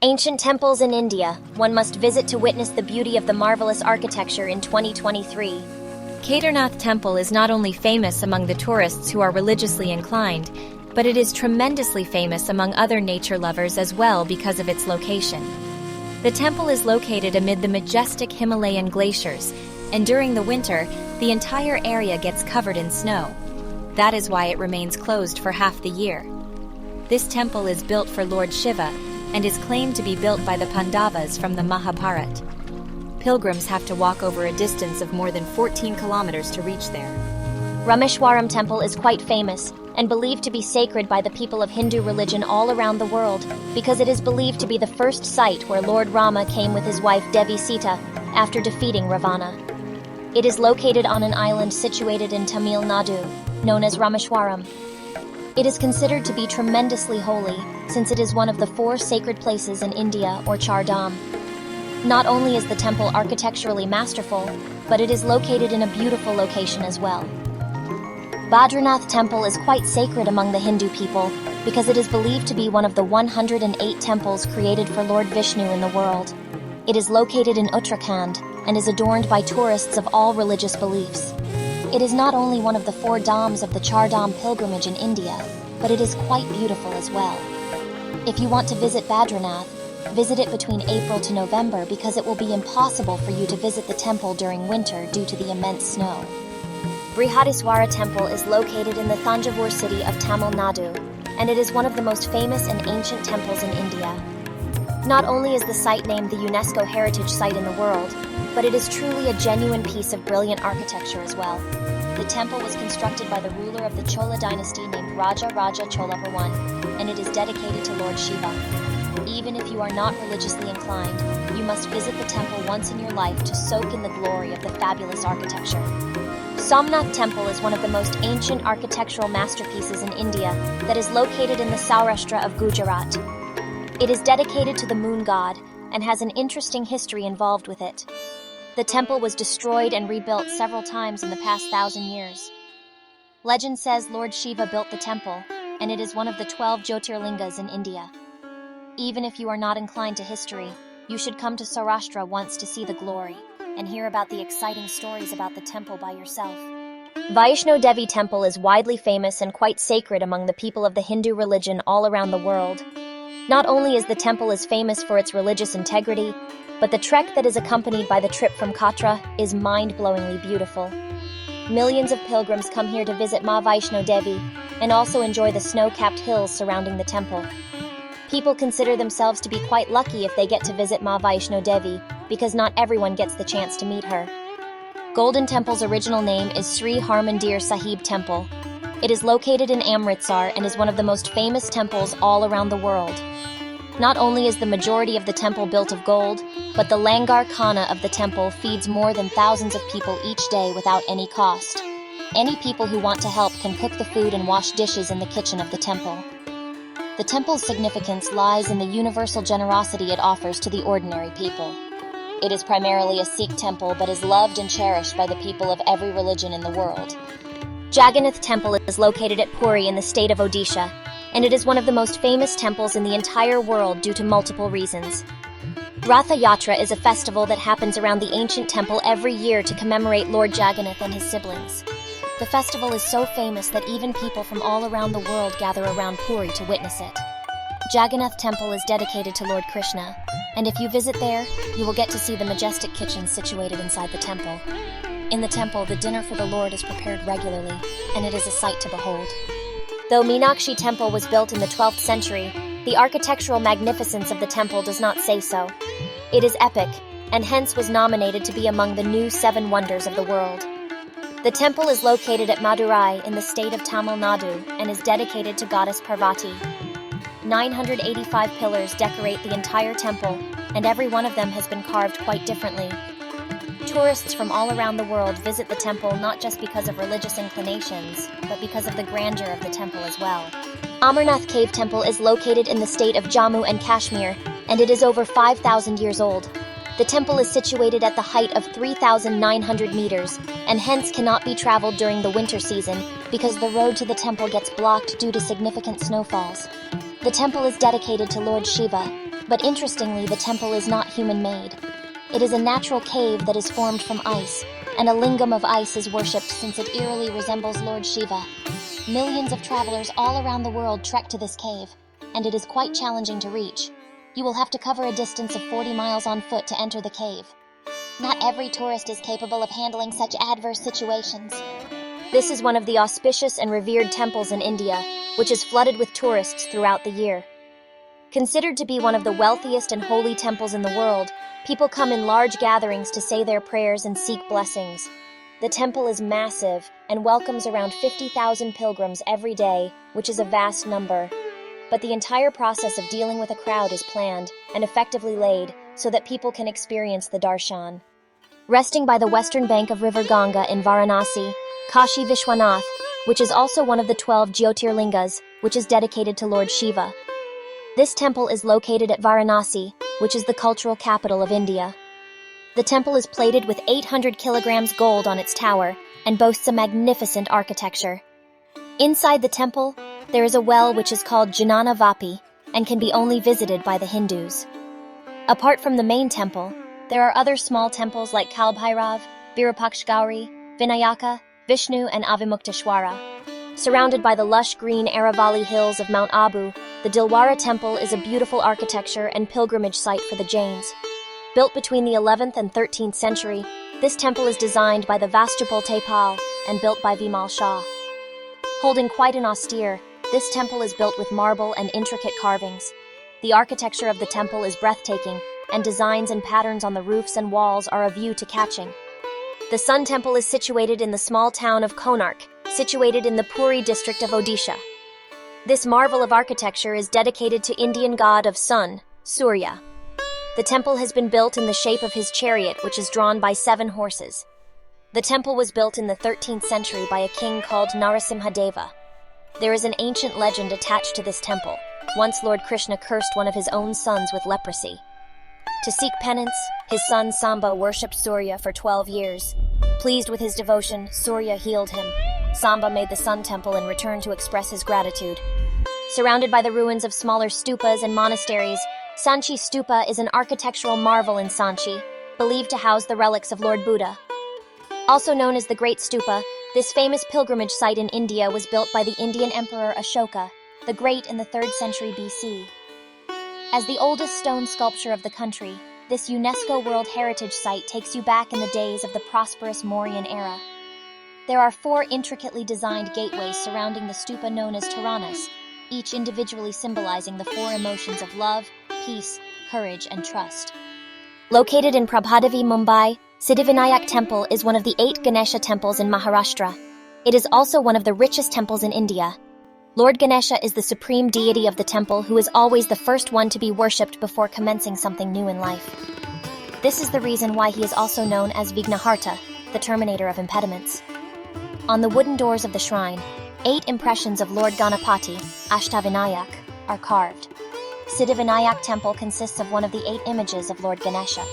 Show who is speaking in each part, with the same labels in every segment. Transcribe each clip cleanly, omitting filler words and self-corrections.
Speaker 1: Ancient temples in India, one must visit to witness the beauty of the marvelous architecture in 2023.
Speaker 2: Kedarnath Temple is not only famous among the tourists who are religiously inclined, but it is tremendously famous among other nature lovers as well because of its location. The temple is located amid the majestic Himalayan glaciers, and during the winter, the entire area gets covered in snow. That is why it remains closed for half the year. This temple is built for Lord Shiva and is claimed to be built by the Pandavas from the Mahabharata. Pilgrims have to walk over a distance of more than 14 kilometers to reach there.
Speaker 1: Rameshwaram Temple is quite famous and believed to be sacred by the people of Hindu religion all around the world because it is believed to be the first site where Lord Rama came with his wife Devi Sita after defeating Ravana. It is located on an island situated in Tamil Nadu, known as Rameshwaram. It is considered to be tremendously holy since it is one of the 4 sacred places in India, or Char Dham. Not only is the temple architecturally masterful, but it is located in a beautiful location as well. Badrinath Temple is quite sacred among the Hindu people because it is believed to be one of the 108 temples created for Lord Vishnu in the world. It is located in Uttarakhand and is adorned by tourists of all religious beliefs. It is not only one of the 4 dhams of the Char Dham pilgrimage in India, but it is quite beautiful as well. If you want to visit Badrinath, visit it between April to November because it will be impossible for you to visit the temple during winter due to the immense snow. Brihadiswara Temple is located in the Thanjavur city of Tamil Nadu, and it is one of the most famous and ancient temples in India. Not only is the site named the UNESCO Heritage Site in the world, but it is truly a genuine piece of brilliant architecture as well. The temple was constructed by the ruler of the Chola dynasty named Raja Chola I, and it is dedicated to Lord Shiva. Even if you are not religiously inclined, you must visit the temple once in your life to soak in the glory of the fabulous architecture. Somnath Temple is one of the most ancient architectural masterpieces in India that is located in the Saurashtra of Gujarat. It is dedicated to the moon god and has an interesting history involved with it. The temple was destroyed and rebuilt several times in the past 1,000 years. Legend says Lord Shiva built the temple, and it is one of the 12 Jyotirlingas in India. Even if you are not inclined to history, you should come to Saurashtra once to see the glory and hear about the exciting stories about the temple by yourself. Vaishno Devi Temple is widely famous and quite sacred among the people of the Hindu religion all around the world. Not only is the temple as famous for its religious integrity, but the trek that is accompanied by the trip from Katra is mind-blowingly beautiful. Millions of pilgrims come here to visit Ma Vaishno Devi and also enjoy the snow-capped hills surrounding the temple. People consider themselves to be quite lucky if they get to visit Ma Vaishno Devi because not everyone gets the chance to meet her. Golden Temple's original name is Sri Harmandir Sahib Temple. It is located in Amritsar and is one of the most famous temples all around the world. Not only is the majority of the temple built of gold, but the Langar Khana of the temple feeds more than thousands of people each day without any cost. Any people who want to help can cook the food and wash dishes in the kitchen of the temple. The temple's significance lies in the universal generosity it offers to the ordinary people. It is primarily a Sikh temple but is loved and cherished by the people of every religion in the world. Jagannath Temple is located at Puri in the state of Odisha, and it is one of the most famous temples in the entire world due to multiple reasons. Ratha Yatra is a festival that happens around the ancient temple every year to commemorate Lord Jagannath and his siblings. The festival is so famous that even people from all around the world gather around Puri to witness it. Jagannath Temple is dedicated to Lord Krishna, and if you visit there, you will get to see the majestic kitchens situated inside the temple. In the temple, the dinner for the Lord is prepared regularly, and it is a sight to behold. Though Meenakshi Temple was built in the 12th century, the architectural magnificence of the temple does not say so. It is epic, and hence was nominated to be among the new 7 wonders of the world. The temple is located at Madurai in the state of Tamil Nadu and is dedicated to goddess Parvati. 985 pillars decorate the entire temple, and every one of them has been carved quite differently. Tourists from all around the world visit the temple not just because of religious inclinations, but because of the grandeur of the temple as well. Amarnath Cave Temple is located in the state of Jammu and Kashmir, and it is over 5,000 years old. The temple is situated at the height of 3,900 meters, and hence cannot be traveled during the winter season because the road to the temple gets blocked due to significant snowfalls. The temple is dedicated to Lord Shiva, But interestingly, the temple is not human-made. It is a natural cave that is formed from ice, and a lingam of ice is worshipped since it eerily resembles Lord Shiva. Millions of travelers all around the world trek to this cave, and it is quite challenging to reach. You will have to cover a distance of 40 miles on foot to enter the cave. Not every tourist is capable of handling such adverse situations. This is one of the auspicious and revered temples in India, which is flooded with tourists throughout the year. Considered to be one of the wealthiest and holy temples in the world, people come in large gatherings to say their prayers and seek blessings. The temple is massive and welcomes around 50,000 pilgrims every day, which is a vast number. But the entire process of dealing with a crowd is planned and effectively laid so that people can experience the darshan. Resting by the western bank of River Ganga in Varanasi, Kashi Vishwanath, which is also one of the 12 Jyotirlingas, which is dedicated to Lord Shiva. This temple is located at Varanasi, which is the cultural capital of India. The temple is plated with 800 kilograms gold on its tower and boasts a magnificent architecture. Inside the temple, there is a well which is called Janana Vapi and can be only visited by the Hindus. Apart from the main temple, there are other small temples like Kalbhairav, Virupaksha, Vinayaka, Vishnu, and Avimukteshwara. Surrounded by the lush green Aravalli hills of Mount Abu, the Dilwara Temple is a beautiful architecture and pilgrimage site for the Jains. Built between the 11th and 13th century, this temple is designed by the Vastupal Tepal and built by Vimal Shah. Holding quite an austere, this temple is built with marble and intricate carvings. The architecture of the temple is breathtaking, and designs and patterns on the roofs and walls are a view to catching. The Sun Temple is situated in the small town of Konark, situated in the Puri district of Odisha. This marvel of architecture is dedicated to Indian god of sun, Surya. The temple has been built in the shape of his chariot, which is drawn by 7 horses. The temple was built in the 13th century by a king called Narasimhadeva. There is an ancient legend attached to this temple. Once Lord Krishna cursed one of his own sons with leprosy. To seek penance, his son Samba worshipped Surya for 12 years. Pleased with his devotion, Surya healed him. Samba made the Sun Temple in return to express his gratitude. Surrounded by the ruins of smaller stupas and monasteries, Sanchi Stupa is an architectural marvel in Sanchi, believed to house the relics of Lord Buddha. Also known as the Great Stupa, this famous pilgrimage site in India was built by the Indian Emperor Ashoka, the Great, in the 3rd century BC. As the oldest stone sculpture of the country, this UNESCO World Heritage Site takes you back in the days of the prosperous Mauryan era. There are 4 intricately designed gateways surrounding the stupa known as Toranas, each individually symbolizing the 4 emotions of love, peace, courage, and trust. Located in Prabhadavi, Mumbai, Siddhivinayak Temple is one of the 8 Ganesha temples in Maharashtra. It is also one of the richest temples in India. Lord Ganesha is the supreme deity of the temple who is always the first one to be worshipped before commencing something new in life. This is the reason why he is also known as Vignaharta, the terminator of impediments. On the wooden doors of the shrine, 8 impressions of Lord Ganapati, Ashtavinayak, are carved. Siddhivinayak Temple consists of one of the 8 images of Lord Ganesha.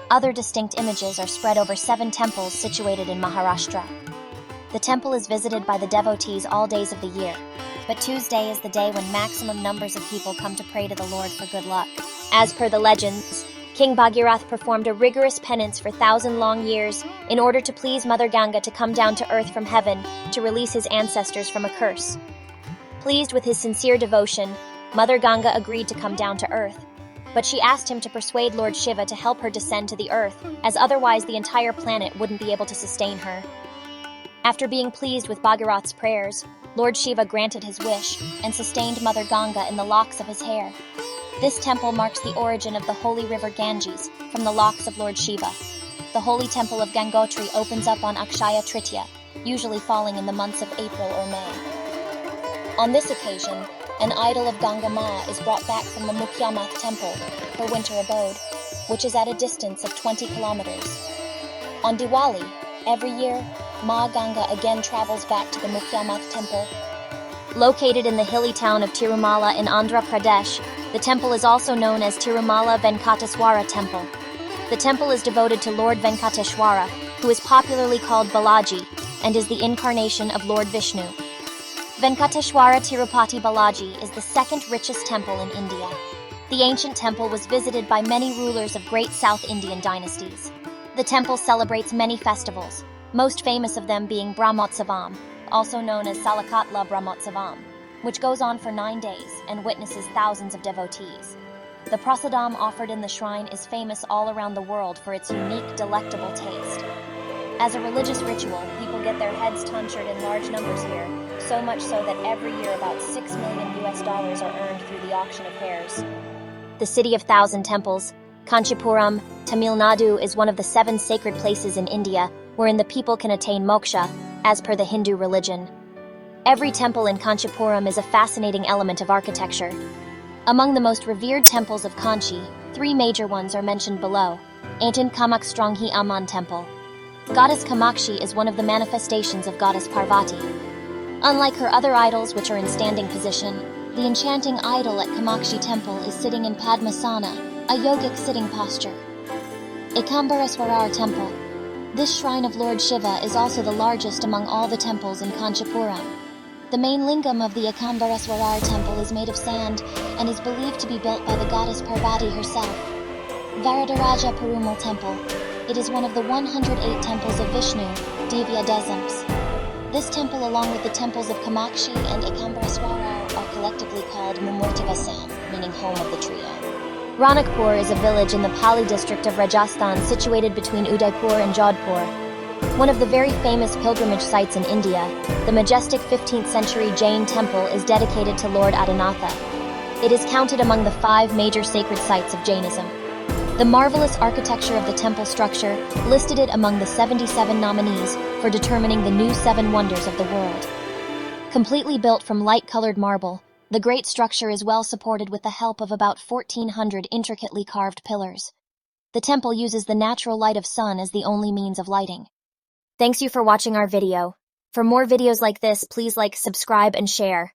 Speaker 1: Other distinct images are spread over 7 temples situated in Maharashtra. The temple is visited by the devotees all days of the year, but Tuesday is the day when maximum numbers of people come to pray to the Lord for good luck. As per the legends, King Bhagirath performed a rigorous penance for 1,000 years in order to please Mother Ganga to come down to earth from heaven to release his ancestors from a curse. Pleased with his sincere devotion, Mother Ganga agreed to come down to earth, but she asked him to persuade Lord Shiva to help her descend to the earth, as otherwise the entire planet wouldn't be able to sustain her. After being pleased with Bhagirath's prayers, Lord Shiva granted his wish and sustained Mother Ganga in the locks of his hair. This temple marks the origin of the holy river Ganges from the locks of Lord Shiva. The holy temple of Gangotri opens up on Akshaya Tritiya, usually falling in the months of April or May. On this occasion, an idol of Ganga Ma is brought back from the Mukyamath temple, her winter abode, which is at a distance of 20 kilometers. On Diwali, every year, Ma Ganga again travels back to the Mukyamath temple. Located in the hilly town of Tirumala in Andhra Pradesh, the temple is also known as Tirumala Venkateswara Temple. The temple is devoted to Lord Venkateshwara, who is popularly called Balaji, and is the incarnation of Lord Vishnu. Venkateshwara Tirupati Balaji is the 2nd richest temple in India. The ancient temple was visited by many rulers of great South Indian dynasties. The temple celebrates many festivals, most famous of them being Brahmotsavam, also known as Salakatla Brahmotsavam, which goes on for 9 days and witnesses thousands of devotees. The prasadam offered in the shrine is famous all around the world for its unique, delectable taste. As a religious ritual, people get their heads tonsured in large numbers here, so much so that every year about $6 million are earned through the auction of hairs. The City of Thousand Temples, Kanchipuram, Tamil Nadu, is one of the 7 sacred places in India wherein the people can attain moksha, as per the Hindu religion. Every temple in Kanchipuram is a fascinating element of architecture. Among the most revered temples of Kanchi, 3 major ones are mentioned below. Ancient Kamakstranghi Amman Temple. Goddess Kamakshi is one of the manifestations of Goddess Parvati. Unlike her other idols which are in standing position, the enchanting idol at Kamakshi Temple is sitting in Padmasana, a yogic sitting posture. Ekambaraswarar Temple. This shrine of Lord Shiva is also the largest among all the temples in Kanchipuram. The main lingam of the Ekambaraswarar Temple is made of sand and is believed to be built by the goddess Parvati herself. Varadaraja Perumal Temple. It is one of the 108 temples of Vishnu, Divya Desams. This temple, along with the temples of Kamakshi and Ekambaraswarar, are collectively called Mumurtivasam, meaning home of the trio. Ranakpur is a village in the Pali district of Rajasthan situated between Udaipur and Jodhpur. One of the very famous pilgrimage sites in India, the majestic 15th century Jain temple is dedicated to Lord Adinatha. It is counted among the 5 major sacred sites of Jainism. The marvelous architecture of the temple structure listed it among the 77 nominees for determining the new 7 wonders of the world. Completely built from light-colored marble, the great structure is well supported with the help of about 1,400 intricately carved pillars. The temple uses the natural light of sun as the only means of lighting. Thanks you for watching our video. For more videos like this, please like, subscribe, and share.